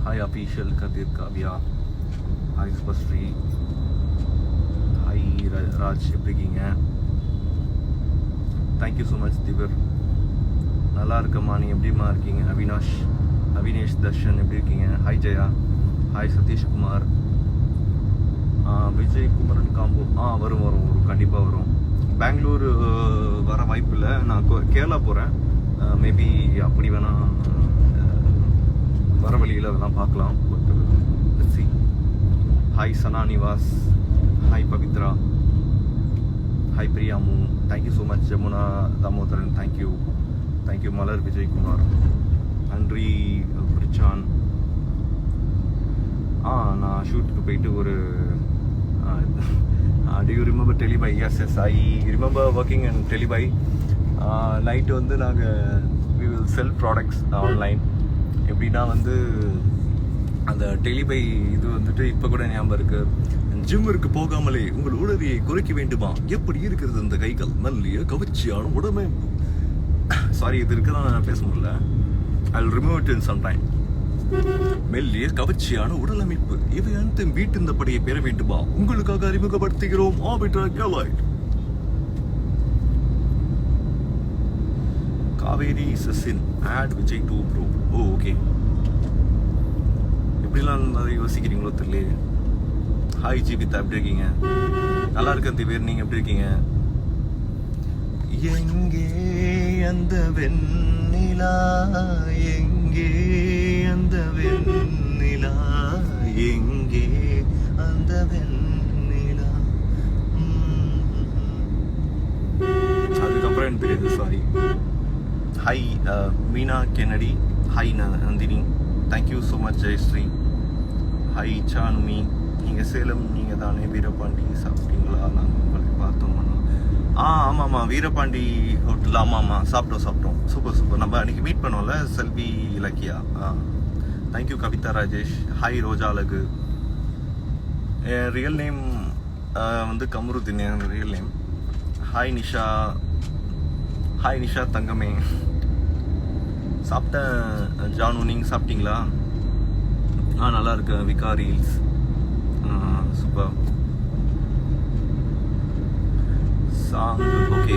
Hi official Kathir Kavya, hi Subashree, hi Raj, எப்படி இருக்கீங்க? Thank you so much திவர். நல்லா இருக்கம்மா, நீ எப்படிமா இருக்கீங்க? அவினேஷ் தர்ஷன் எப்படி இருக்கீங்க? Hi Jaya, hi Sathishkumar. Vijay Kumaran combo வரும் கண்டிப்பாக வரும். பெங்களூர் வர வாய்ப்பு இல்லை, நான் கேரளா போகிறேன். மேபி அப்படி வேணால் வர வழியில் வேணால் பார்க்கலாம். But let's see. Hi Sana Nivas, hi Pavithra, hi Priyamu, thank you so much. Jamuna Damodaran, thank you Malar Vijayakumar, நன்றி பிரிச்சான். நான் ஷூட்டுக்கு போயிட்டு ஒரு do you remember Telebuy? Yes, I remember working in Telebuy. Night வந்து நாங்கள் we will sell products online. எப்படின்னா வந்து அந்த Telebuy இது வந்துட்டு இப்போ கூட ஞாபகம் இருக்கு. ஜிம்மிற்கு போகாமலே உங்கள் உடலையை குறைக்க வேண்டுமா? எப்படி இருக்கிறது இந்த கைகள்? நல்ல கவர்ச்சியான உடமை. சாரி, இது இருக்கதான் நான் பேச முடியல. I will remove it in some time. மெல்லிய கவர்ச்சியான உடல் அமைப்பு, இவை அனைத்தும் வீட்டிருந்தபடியை பெற வேண்டுமா? உங்களுக்காக அறிமுகப்படுத்துகிறோம் ஆர்பிட்டர் கேலாய்ட். காவேரி சசின் ஆட் விஜய் 2 ப்ரோ. ஓகே, எப்படிலாம் யோசிக்கிறீங்களோ தெரியல. ஹாய் ஜீவிதா, எப்படி இருக்கீங்க? நல்லா இருக்கேன் திவேர், நீங்க எப்படி இருக்கீங்க? எங்கே அந்த வெண்ணிலா, எங்கே அந்த வெண்ணிலா, எங்கே அந்த வெண்ணிலா. அதுக்கப்புறம் எனக்கு தெரியுது, sorry. Hi Meena Kennedy, hi Nandhini, thank you so much Jayashree. Hi Sanumi, நீங்கள் சேலம் நீங்கள் தானே? வீரபாண்டி சாப்பிட்டீங்களா? நாங்கள் உங்களை பார்த்தோம். ஆமாம்மா, வீரபாண்டி ஹோட்டல். ஆமாம்மா, சாப்பிட்டோம். சூப்பர். நம்ம அன்றைக்கி மீட் பண்ணோம்ல, செல்வி இலக்கியா. தேங்க்யூ கவிதா ராஜேஷ். ஹாய் ரோஜா அழகு. என் ரியல் நேம் வந்து கமருதீன், என் ரியல் நேம். ஹாய் நிஷா தங்கமே. சாப்பிட்டேன் ஜானு, நீங்கள் சாப்பிட்டீங்களா? நல்லா இருக்கேன். Vika reels, super song. Okay,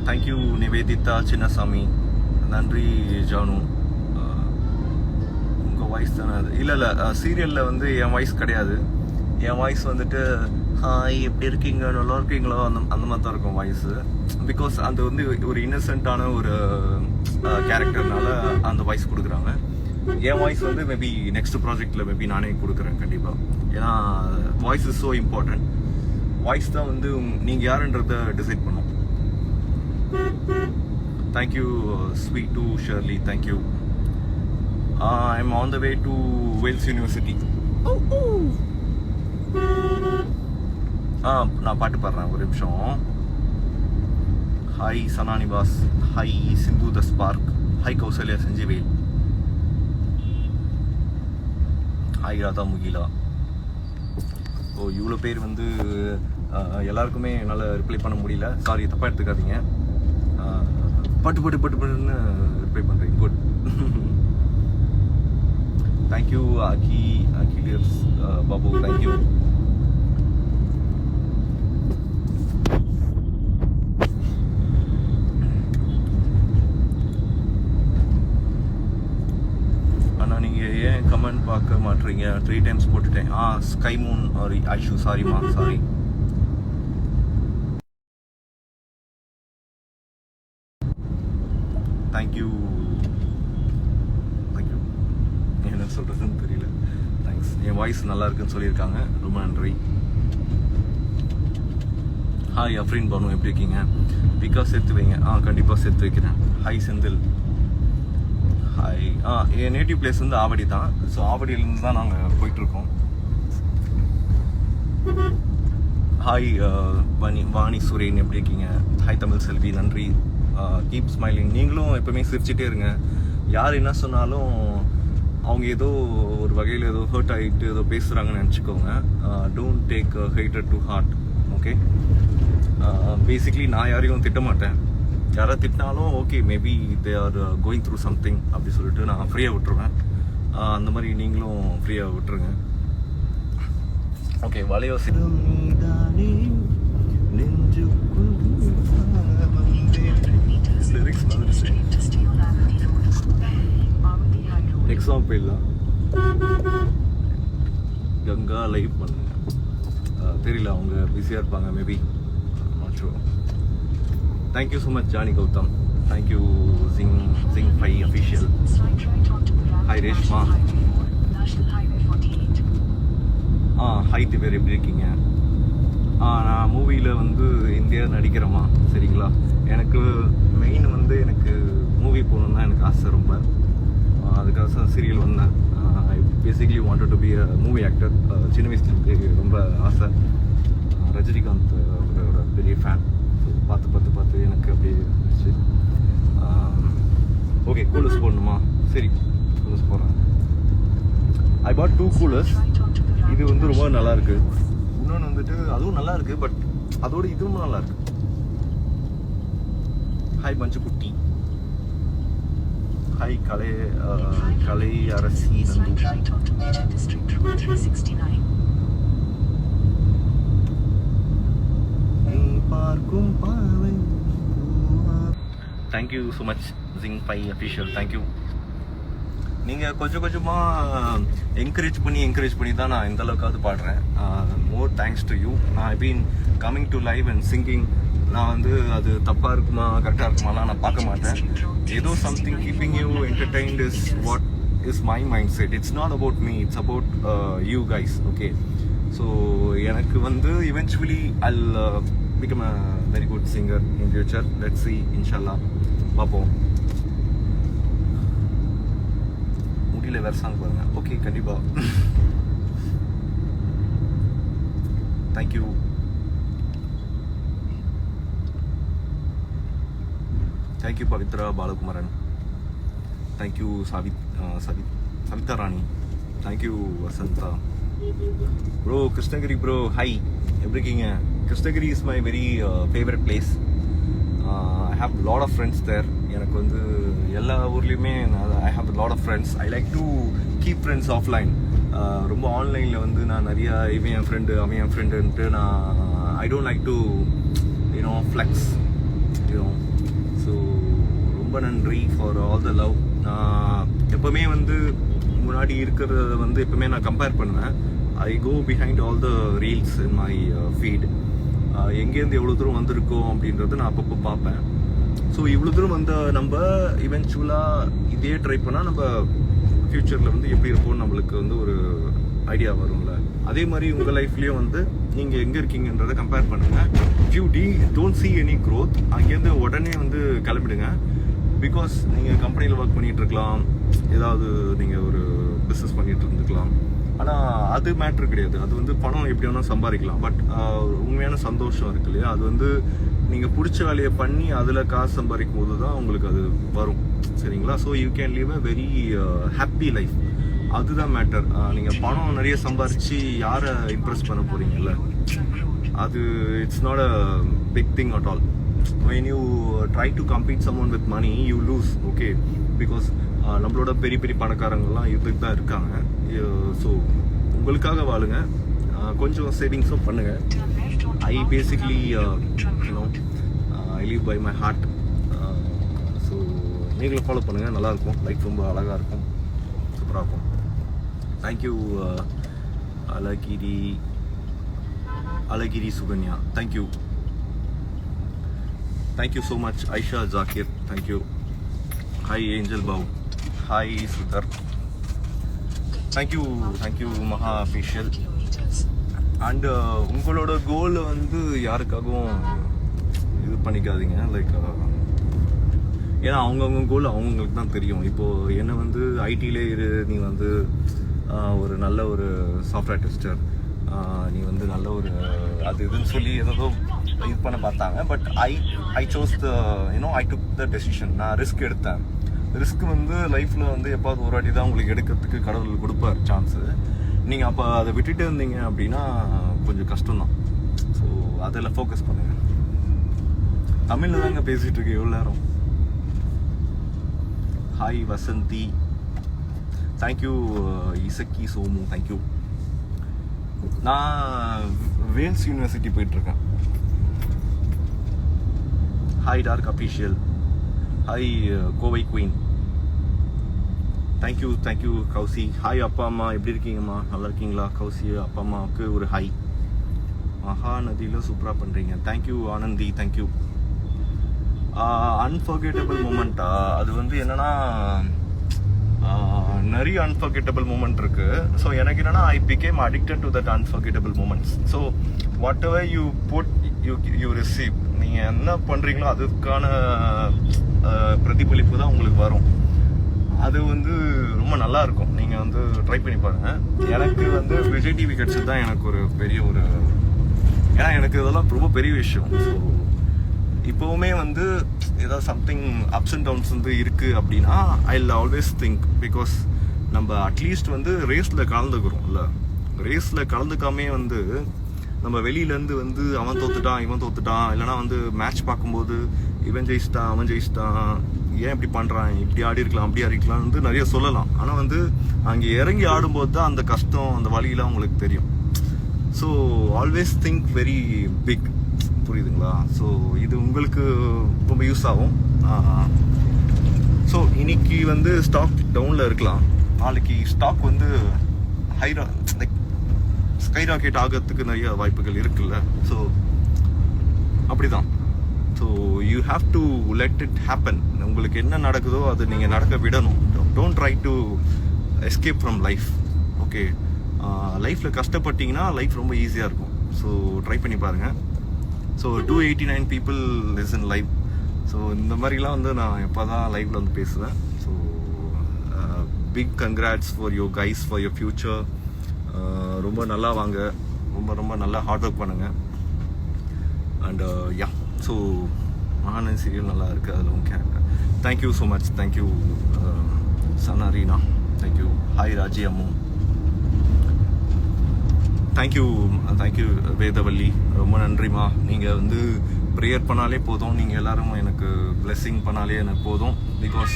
thank you Nivedita Chinnasamy, நன்றி ஜானு. உங்கள் வாய்ஸ் தானே அது? இல்லை, சீரியலில் வந்து என் வாய்ஸ் கிடையாது. என் வாய்ஸ் வந்துட்டு ஹாய் எப்படி இருக்கீங்க, நல்லா இருக்கீங்களோ, அந்த மாதிரி தான் இருக்கும் வாய்ஸு. பிகாஸ் அது வந்து ஒரு இன்னசென்ட்டான ஒரு கேரக்டர்னால அந்த வாய்ஸ் கொடுக்குறாங்க. என் வாய்ஸ் வந்து மேபி நெக்ஸ்ட் ப்ராஜெக்டில் மேபி நானே கொடுக்குறேன் கண்டிப்பாக. ஏன்னா voice is so important. Voice தான் வந்து நீங்கள் யாருன்றதை டிசைட் பண்ணும். Thank you sweet to Shirley, thank you. I am on the way to Vels university. நான் பாட்டு பாடுறேன், ஒரு நிமிஷம். Hi Sana Nivas, hi Sindhu the spark, hi Kausalya Senjivel, hi Radha Mukila. இவ்வளோ பேர் வந்து எல்லாருக்குமே என்னால் ரிப்ளை பண்ண முடியல, சாரி, தப்பாக எடுத்துக்காதீங்க. பட்டுன்னு ரிப்ளை பண்ணுறேன். குட். தேங்க்யூ அகிலியர்ஸ் பாபு, தேங்க்யூ. ஏன் கமெண்ட் பார்க்க மாட்டீங்க? 3 times போட்டுட்டேன். ஸ்கை மூன் ஆர் ஐஷு, சாரிமா, சாரி. தேங்க்யூ. என்ன சொல்கிறதுன்னு தெரியல. தேங்க்ஸ். என் வாய்ஸ் நல்லா இருக்குன்னு சொல்லியிருக்காங்க, ரொம்ப நன்றி. ஹாய் அஃப்ரீன் பானு, எப்படி இருக்கீங்க? பிகாஸ் சேர்த்து வைங்க. கண்டிப்பாக சேர்த்து வைக்கிறேன். Hi Senthil, hi. என் நேட்டிவ் பிளேஸ் வந்து ஆவடி தான். ஸோ ஆவடியிலேருந்து தான் நாங்கள் போயிட்டுருக்கோம். ஹாய் வாணி சுரேன், எப்படி இருக்கீங்க? ஹாய் தமிழ் செல்வி, நன்றி. Keep smiling. நீங்களும் எப்பவுமே சிரிச்சிட்டே இருங்க. யார் என்ன சொன்னாலும் அவங்க ஏதோ ஒரு வகையில் ஏதோ ஹர்ட் ஆகிட்டு ஏதோ பேசுகிறாங்கன்னு நினச்சிக்கோங்க. Don't take hated to heart. Okay, basically நான் யாரையும் திட்ட மாட்டேன். யாராவது திட்டினாலும் okay, maybe they are going through something அப்படி சொல்லிட்டு நான் ஃப்ரீயாக விட்டுருவேன். அந்த மாதிரி நீங்களும் ஃப்ரீயாக விட்டுருங்க. ஓகே, வலையோசி லிரிக்ஸ் வந்துருச்சு. எக்ஸாம்பிள் கங்கா லைவ் பண்ணுங்க. தெரியல, அவங்க பிஸியாக இருப்பாங்க maybe. Thank you so much Johnny Gautham. Thank you Zing 5 official. Hi Reshma. ஹைட்டு பேர் எப்படி இருக்கீங்க? நான் மூவியில் வந்து இந்தியா நடிக்கிறேம்மா. சரிங்களா, எனக்கு மெயின் வந்து எனக்கு மூவி போகணுன்னு தான் எனக்கு ஆசை ரொம்ப. அதுக்காக தான் சீரியல் வந்தேன். ஐ basically wanted to be a movie actor. சின்ன வயசுலேருந்து ரொம்ப ஆசை. ரஜினிகாந்த் அவரோட பெரிய ஃபேன். ஸோ பார்த்து எனக்கு அப்படியே இருந்துச்சு. ஓகே, கூலர்ஸ் போடணுமா? சரி, கூலர்ஸ் போடுறேன். ஐ பாட் 2 கூலர்ஸ். இது வந்து ரொம்ப நல்லா இருக்கு. இன்னொன்று வந்துட்டு அதுவும் நல்லா இருக்கு, பட் அதோட இதுவும் நல்லா இருக்கு. ஹாய் மஞ்சு குட்டி. Hi Kalai Arasi Nandu. Thank you so much Zing 5 official. Thank you. நீங்கள் கொஞ்சம் கொஞ்சமாக என்கரேஜ் பண்ணி தான் நான் இந்த அளவுக்காவது பாடுறேன். மோர் thanks to you. I been coming to live and singing. நான் வந்து அது தப்பாக இருக்குமா கரெக்டாக இருக்குமாலாம் நான் பார்க்க மாட்டேன். ஏதோ something keeping you entertained is what is my mind set. It's not about me, it's about you guys. Okay, so எனக்கு வந்து eventually Jal become a very good singer in future. Let's see, inshallah. பாப்போம். முடியல வேற song பாருங்க. Okay, கண்டிப்பா. Thank you. Thank you Pavithra Balakumaran. Thank you Savitha Rani. Thank you Vasantha. Bro Krishnagiri bro, hi, எப்படி இருக்கீங்க? Krishnagiri is my very favourite place. I have lot of friends there. எனக்கு வந்து எல்லா ஊர்லேயுமே I have lot of friends. I like to keep friends offline. ரொம்ப ஆன்லைனில் வந்து நான் நிறையா இவன் என் ஃப்ரெண்டு அவன் என் ஃப்ரெண்டுன்ட்டு நான் I don't like to flex. So ரொம்ப நன்றி ஃபார் ஆல் த லவ். நான் எப்போவுமே வந்து முன்னாடி இருக்கிறத வந்து எப்பவுமே நான் கம்பேர் பண்ணுவேன். I go behind all the reels in my feed. எங்கேருந்து எவ்வளோ தூரம் வந்திருக்கோம் அப்படின்றத நான் அப்பப்போ பார்ப்பேன். ஸோ இவ்வளோ தூரம் வந்த நம்ம இவென்ச்சுவலாக இதே ட்ரை பண்ணால் நம்ம ஃப்யூச்சரில் வந்து எப்படி இருக்கும்னு நம்மளுக்கு வந்து ஒரு ஐடியா வரும்ல. அதே மாதிரி உங்கள் லைஃப்லேயும் வந்து நீங்கள் எங்கே இருக்கீங்கன்றதை கம்பேர் பண்ணுங்கள். If you don't see any growth, அங்கேருந்து உடனே வந்து கிளம்பிடுங்க. பிகாஸ் நீங்கள் கம்பெனியில் ஒர்க் பண்ணிகிட்டு இருக்கலாம், ஏதாவது நீங்கள் ஒரு பிஸ்னஸ் பண்ணிகிட்டு இருந்துக்கலாம். ஆனால் அது மேட்ரு கிடையாது. அது வந்து பணம் எப்படி வேணால் சம்பாதிக்கலாம். பட் உண்மையான சந்தோஷம் இருக்கு இல்லையா, அது வந்து நீங்கள் பிடிச்ச வேலையை பண்ணி அதில் காசு சம்பாதிக்கும் போது தான் உங்களுக்கு அது வரும். சரிங்களா? So you can live a very happy life. அதுதான் மேட்டர். நீங்கள் பணம் நிறைய சம்பாரித்து யாரை இம்ப்ரெஸ் பண்ண போகிறீங்கல்ல, அது it's not a big thing at all. when you try to compete someone with money, you lose. Okay, because நம்மளோட பெரிய பெரிய பணக்காரங்கள்லாம் இதுக்கு தான் இருக்காங்க. ஸோ உங்களுக்காக வாழுங்க, கொஞ்சம் சேவிங்ஸும் பண்ணுங்க. I basically I live by my heart. So நீங்களும் ஃபாலோ பண்ணுங்கள், நல்லாயிருக்கும். லைஃப் ரொம்ப அழகாக இருக்கும், சூப்பராக இருக்கும். தேங்க்யூ அழகிரி Sukanya. Thank you so much. Aisha Zakir, thank you. Hi Angel Bow. Hi Sudhar. Thank you Maha official. And உங்களோட கோல் வந்து யாருக்காகவும் இது பண்ணிக்காதீங்க. லைக் ஏன்னா அவங்கவுங்க கோல் அவங்களுக்கு தான் தெரியும். இப்போது என்ன வந்து ஐடியிலே இரு, நீ வந்து ஒரு நல்ல ஒரு சாஃப்ட்வேர் டெஸ்டர், நீ வந்து நல்ல ஒரு அது இதுன்னு சொல்லி ஏதோ இது பண்ண பார்த்தாங்க. But I chose the I took the decision. நான் ரிஸ்க் எடுத்தேன். ரிஸ்க் வந்து லைஃப்பில் வந்து எப்பாவது ஒரு வாட்டி தான் உங்களுக்கு எடுக்கிறதுக்கு கடவுள் கொடுப்பார் சான்ஸு. நீங்கள் அப்போ அதை விட்டுட்டு இருந்தீங்க அப்படின்னா கொஞ்சம் கஷ்டம்தான். ஸோ அதில் ஃபோக்கஸ் பண்ணுங்கள். தமிழில் தாங்க பேசிகிட்டு இருக்கேன் எவ்வளோ நேரம். Hi Vasanthi. Thank you Isakki Somu, thank you. நான் வேல்ஸ் யூனிவர்சிட்டி போயிட்டுருக்கேன். Hi dark official, hi Kovai queen, thank you Kousi. Hi அப்பா அம்மா, எப்படி இருக்கீங்கம்மா? நல்லா இருக்கீங்களா? கௌசி அப்பா அம்மாவுக்கு ஒரு ஹாய். மகாநதியில் சூப்பராக பண்ணுறீங்க, தேங்க்யூ ஆனந்தி, தேங்க்யூ. அன்ஃபர்கெட்டபிள் மூமெண்ட்டா? அது வந்து என்னன்னா நிறைய அன்ஃபர்கெட்டபிள் மூமெண்ட் இருக்கு. ஸோ எனக்கு என்னன்னா I became addicted to that unforgettable moments. So whatever you put you receive. நீங்கள் என்ன பண்ணுறீங்களோ அதுக்கான பிரதிபலிப்பு தான் உங்களுக்கு வரும். அது வந்து ரொம்ப நல்லா இருக்கும். நீங்கள் வந்து ட்ரை பண்ணி பாருங்க. எனக்கு வந்து விஜய் டிவி கிடச்சது தான் எனக்கு ஒரு பெரிய ஒரு, ஏன்னா எனக்கு இதெல்லாம் ரொம்ப பெரிய விஷயம். ஸோ இப்போவுமே வந்து ஏதாவது சம்திங் அப்ஸ் அண்ட் டவுன்ஸ் வந்து இருக்குது அப்படின்னா I will always think, because நம்ம அட்லீஸ்ட் வந்து ரேஸில் கலந்துக்கிறோம் இல்லை, ரேஸில் கலந்துக்காமே வந்து நம்ம வெளியிலேருந்து வந்து அவன் தோத்துட்டான் இவன் தோத்துட்டான், இல்லைனா வந்து மேட்ச் பார்க்கும்போது இவன் ஜெயிச்சிட்டான் அவன் ஜெயிச்சிட்டான், ஏன் இப்படி பண்ணுறான், இப்படி ஆடி இருக்கலாம் அப்படி ஆடி இருக்கலாம் வந்து நிறைய சொல்லலாம். ஆனால் வந்து அங்கே இறங்கி ஆடும்போது தான் அந்த கஷ்டம் அந்த வழியெல்லாம் உங்களுக்கு தெரியும். So always think very big, புரியுதுங்களா? ஸோ இது உங்களுக்கு ரொம்ப யூஸ் ஆகும். ஸோ இன்னைக்கு வந்து ஸ்டாக் டவுனில் இருக்கலாம், நாளைக்கு ஸ்டாக் வந்து லைக் ஸ்கை ராக்கெட் ஆகிறதுக்கு நிறைய வாய்ப்புகள் இருக்குல்ல. ஸோ அப்படிதான். So you have to let it happen. உங்களுக்கு என்ன நடக்குதோ அது நீங்கள் நடக்க விடணும். Don't try to escape from life. Okay, லைஃப்பில் கஷ்டப்பட்டீங்கன்னா லைஃப் ரொம்ப ஈஸியாக இருக்கும். ஸோ ட்ரை பண்ணி பாருங்கள். So 289 people is in live. So இந்த மாதிரிலாம் வந்து நான் எப்போ தான் லைவில் வந்து பேசுவேன். So big congrats for your guys for your future. ரொம்ப நல்லா வாங்க, ரொம்ப ரொம்ப நல்லா ஹார்ட் ஒர்க் பண்ணுங்கள். And yeah, so Mahanadhi serial நல்லா இருக்குது, அதில் உங்கள் character. Thank you so much, thank you Sanareena, thank you. Hi Raji Ammu, thank you Vedavalli, ரொம்ப நன்றிம்மா. நீங்கள் வந்து ப்ரேயர் பண்ணாலே போதும், நீங்கள் எல்லோரும் எனக்கு பிளெஸ்ஸிங் பண்ணாலே எனக்கு போதும். பிகாஸ்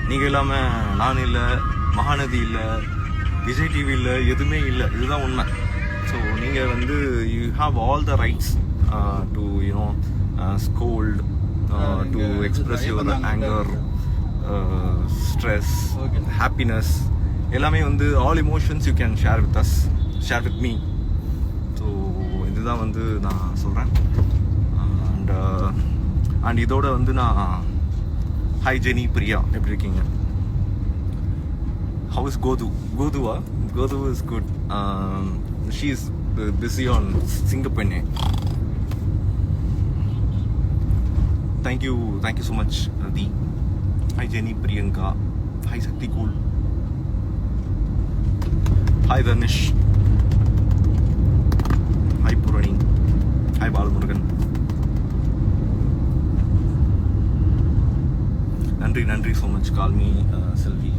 நீங்கள் இல்லாமல் நான் இல்லை, மகாநதி இல்லை, விஜய் டிவி இல்லை, எதுவுமே இல்லை. இதுதான் உண்மை. ஸோ நீங்கள் வந்து you have all the rights to you know scold, to express your anger, stress, happiness, எல்லாமே வந்து all emotions you can share with us, share with me. So இதுதான் வந்து நான் சொல்கிறேன். அண்ட் இதோட வந்து நான் ஹாய் ஜெனி பிரியா, எப்படி இருக்கீங்க? How is Godhu is good. She is busy on Singappenne. Thank you so much தி. Hi Jeni, Priyanka, hi Sakthi cool, hi Tharnish, hi Purani, hi Balamurugan. நன்றி ஸோ மச். கால்மி செல்வி.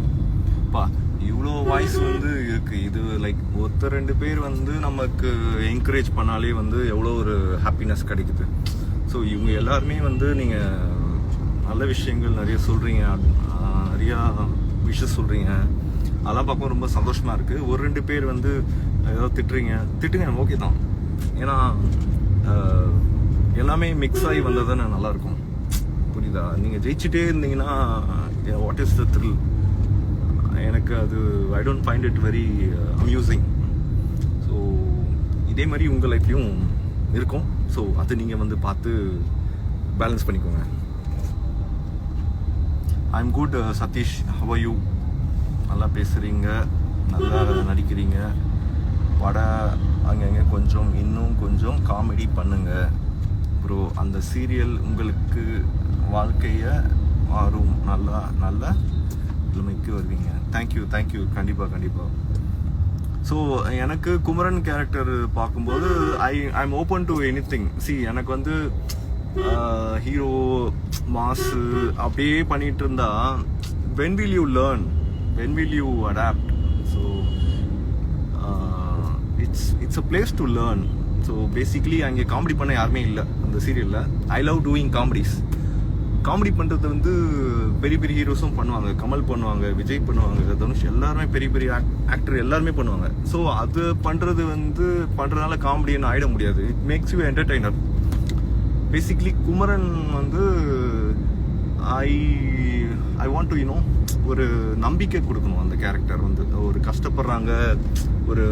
பா, இவ்வளோ வாய்ஸ் வந்து இருக்குது. இது லைக் ஒருத்தர் 2 பேர் வந்து நமக்கு என்கரேஜ் பண்ணாலே வந்து எவ்வளோ ஒரு ஹாப்பினஸ் கிடைக்குது. ஸோ இவங்க எல்லாருமே வந்து நீங்கள் நல்ல விஷயங்கள் நிறைய சொல்கிறீங்க, நிறையா விஷயம் சொல்கிறீங்க, அதெல்லாம் பார்க்க ரொம்ப சந்தோஷமாக இருக்குது. ஒரு 2 பேர் வந்து ஏதாவது திட்டுங்க, ஓகே தான். ஏன்னா எல்லாமே மிக்ஸ் ஆகி வந்தது தானே நல்லாயிருக்கும், புரியுதா? நீங்கள் ஜெயிச்சுட்டே இருந்தீங்கன்னா வாட் இஸ் த த்ரில்? எனக்கு அது I don't find it very amusing. So இதே மாதிரி உங்கள் லைஃப்லையும் இருக்கும். ஸோ அது நீங்கள் வந்து பார்த்து பேலன்ஸ் பண்ணிக்கோங்க. I am good Sathish, how are you? நல்லா பேசுகிறீங்க, நல்லா நடிக்கிறீங்க. அங்கங்கே இன்னும் கொஞ்சம் காமெடி பண்ணுங்க ப்ரோ. அந்த சீரியல் உங்களுக்கு வாழ்க்கையை மாறும், நல்ல நிலைமைக்கு வருவீங்க. தேங்க்யூ, கண்டிப்பாக. ஸோ எனக்கு குமரன் கேரக்டர் பார்க்கும்போது I am open to any thing. எனக்கு வந்து ஹீரோ மாசு அப்படியே பண்ணிட்டு இருந்தா when will you learn, when will you adapt? So it's a place to learn. So basically அங்கே காமெடி பண்ண யாருமே இல்லை அந்த சீரியலில். ஐ லவ் டூயிங் காமெடி பண்ணுறது வந்து பெரிய பெரிய ஹீரோஸும் பண்ணுவாங்க. கமல் பண்ணுவாங்க, விஜய் பண்ணுவாங்க, தனுஷ், எல்லாருமே பெரிய பெரிய ஆக்டர் எல்லாருமே பண்ணுவாங்க. ஸோ அது பண்ணுறது வந்து பண்ணுறதுனால காமெடின்னு ஆகிட முடியாது. It makes you entertainer. Basically Kumaran வந்து ஐ வாண்ட் டு யூனோ ஒரு நம்பிக்கை கொடுக்கணும். அந்த கேரக்டர் வந்து ஒரு கஷ்டப்படுறாங்க, ஒரு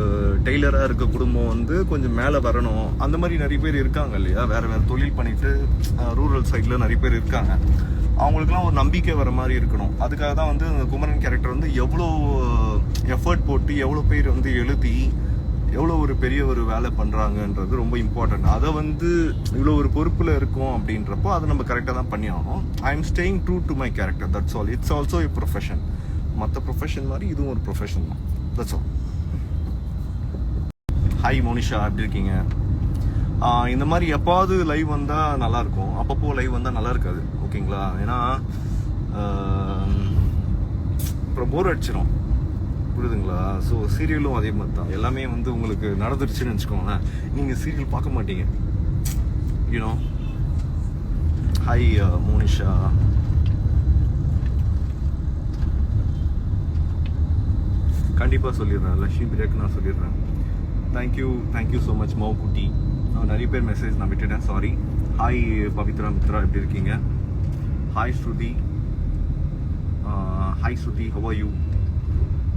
டெய்லராக இருக்க குடும்பம் வந்து கொஞ்சம் மேலே வரணும். அந்த மாதிரி நிறைய பேர் இருக்காங்க இல்லையா, வேறு வேறு தொழில் பண்ணிட்டு ரூரல் சைடில் நிறைய பேர் இருக்காங்க. அவங்களுக்குலாம் ஒரு நம்பிக்கை வர மாதிரி இருக்கணும். அதுக்காக தான் வந்து அந்த குமரன் கேரக்டர் வந்து எவ்வளோ எஃபர்ட் போட்டு எவ்வளோ பேர் வந்து எழுதி எவ்வளோ ஒரு பெரிய ஒரு வேலை பண்ணுறாங்கன்றது ரொம்ப இம்பார்ட்டன்ட். அதை வந்து இவ்வளோ ஒரு பொறுப்பில் இருக்கும் அப்படின்றப்போ அதை நம்ம கரெக்டாக தான் பண்ணி ஆகணும். I am staying true to my character, that's all. It's also a profession. மற்ற ப்ரொஃபஷன் மாதிரி இதுவும் ஒரு ப்ரொஃபஷன் தான், தட்ஸ் ஆல். ஹாய் மோனிஷா, எப்படி இருக்கீங்க? இந்த மாதிரி எப்பாவது லைவ் வந்தால் நல்லாயிருக்கும், அப்பப்போ லைவ் வந்தால் நல்லா இருக்காது, ஓகேங்களா? ஏன்னா அப்புறம் போர் அடிச்சிடும், புரியுதுங்களா? ஸோ சீரியலும் அதே மாதிரி தான். எல்லாமே வந்து உங்களுக்கு நடந்துருச்சுன்னு வச்சுக்கோங்களேன், நீங்கள் சீரியல் பார்க்க மாட்டீங்க, யூனோ. ஹாய் மோனிஷா. கண்டிப்பாக சொல்லிடுறேன், லக்ஷ்மி பிரியாக்கு நான் சொல்லிடுறேன். தேங்க்யூ ஸோ மச் மௌ குட்டி. நிறைய பேர் மெசேஜ் நான் விட்டுட்டேன், சாரி. ஹாய் பவித்ரா மித்ரா, எப்படி இருக்கீங்க? Hi Shruti. Hi Shruti, have are you?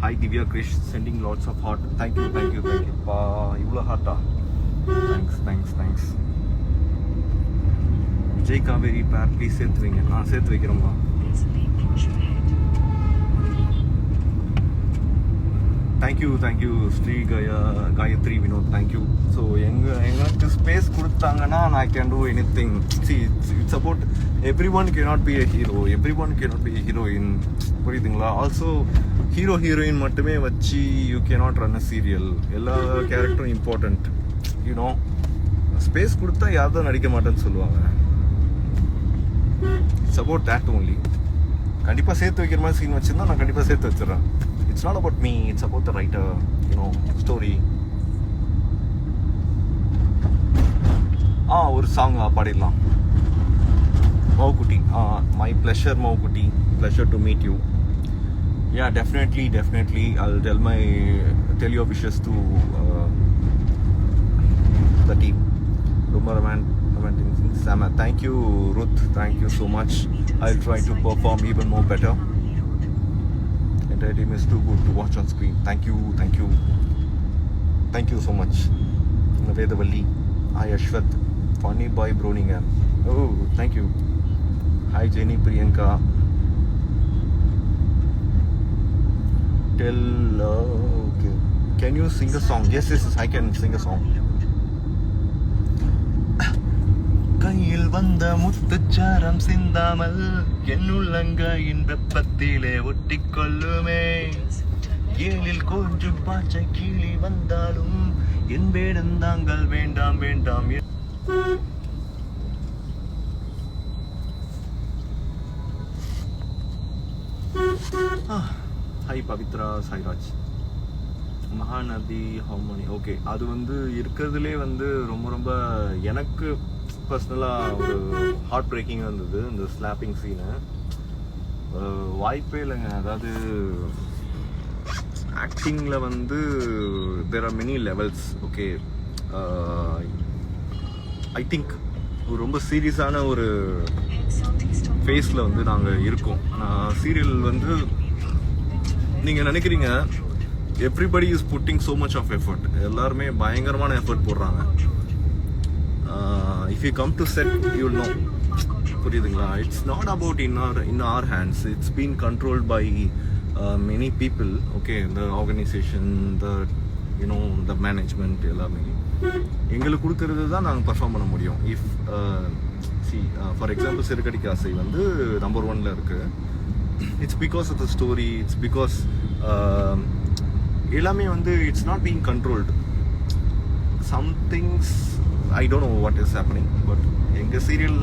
Hi Divya Krish, sending lots of heart. Thank you. இவ்வளோ ஹார்ட்டா? Thanks. விஜய் காவேரி பேர் ப்ளீஸ் சேர்த்து வைங்க. நான் சேர்த்து வைக்கிறோம்மா. Thank you Sri Gayathri Vinod, thank you. So எங்களுக்கு ஸ்பேஸ் கொடுத்தாங்கன்னா நான் can do any thing. It's about every one cannot be a hero, heroine, புரியுதுங்களா? ஆல்சோ ஹீரோ ஹீரோயின் மட்டுமே வச்சு you cannot run a serial. எல்லா கேரக்டரும் இம்பார்ட்டண்ட், யூனோ. ஸ்பேஸ் கொடுத்தா யாரும் நடிக்க மாட்டேன்னு சொல்லுவாங்க. It's about that only. கண்டிப்பாக சேர்த்து வைக்கிற மாதிரி சீன் வச்சுருந்தா நான் கண்டிப்பாக சேர்த்து வச்சிடறேன். It's not about me, it's about the writer, story. ஒரு சாங் பாடிடலாம். Moukutti, my pleasure Moukutti, pleasure to meet you. Yeah, definitely I'll tell your wishes to the team. ரொம்ப romantic things. Sama, thank you Ruth, thank you so much. I'll try to perform even more better. The team is too good to watch on screen. Thank you so much. Vedavalli, hi Ashwath, funny boy Broningham. Oh, thank you. Hi Jenny Priyanka. Okay. Can you sing a song? Yes, I can sing a song. கையில் வந்த முத்துச்சாரம் சிந்தாமல் என்னுள்ளங்கையின் வெப்பத்திலே ஒட்டிக்கொள்ளுமே. ஏழில் கொஞ்சம் பாச்சை கீழி வந்தாலும் என் வேடந்தாங்கள் வேண்டாம். Hi Pavithra Sairaj. Mahanadi ஹவுமணி, okay. அது வந்து இருக்கிறதுலே வந்து ரொம்ப எனக்கு பர்சனலாக ஒரு ஹார்ட் பிரேக்கிங்காக இருந்தது இந்த ஸ்லாப்பிங் சீனு. வாய்ப்பே இல்லைங்க. அதாவது ஆக்டிங்கில் வந்து there are many levels, okay. I think ரொம்ப சீரியஸான ஒரு ஃபேஸில் வந்து நாங்கள் இருக்கோம். சீரியல் வந்து நீங்கள் நினைக்கிறீங்க everybody is putting so much of effort. எல்லாருமே பயங்கரமான எஃபர்ட் போடுறாங்க. If you come to set, you'll know. புரியுதுங்களா? It's not about in our hands. It's been controlled by many people, okay. The organization, the management, எல்லாமே எங்களுக்கு கொடுக்கறது தான் நாங்கள் perform பண்ண முடியும். இஃப் ஃபார் எக்ஸாம்பிள் சிறுகடிக்க ஆசை வந்து நம்பர் 1ல இருக்கு. It's because of the story, it's because எல்லாமே வந்து it's not being controlled. Some things I don't know what is happening, but எங்கள் சீரியல்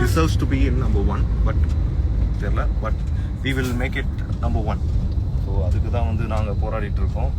deserves to be in number 1, but தெரியல, but we will make it number 1. So அதுக்கு தான் வந்து நாங்கள் போராடிட்டு இருக்கோம்.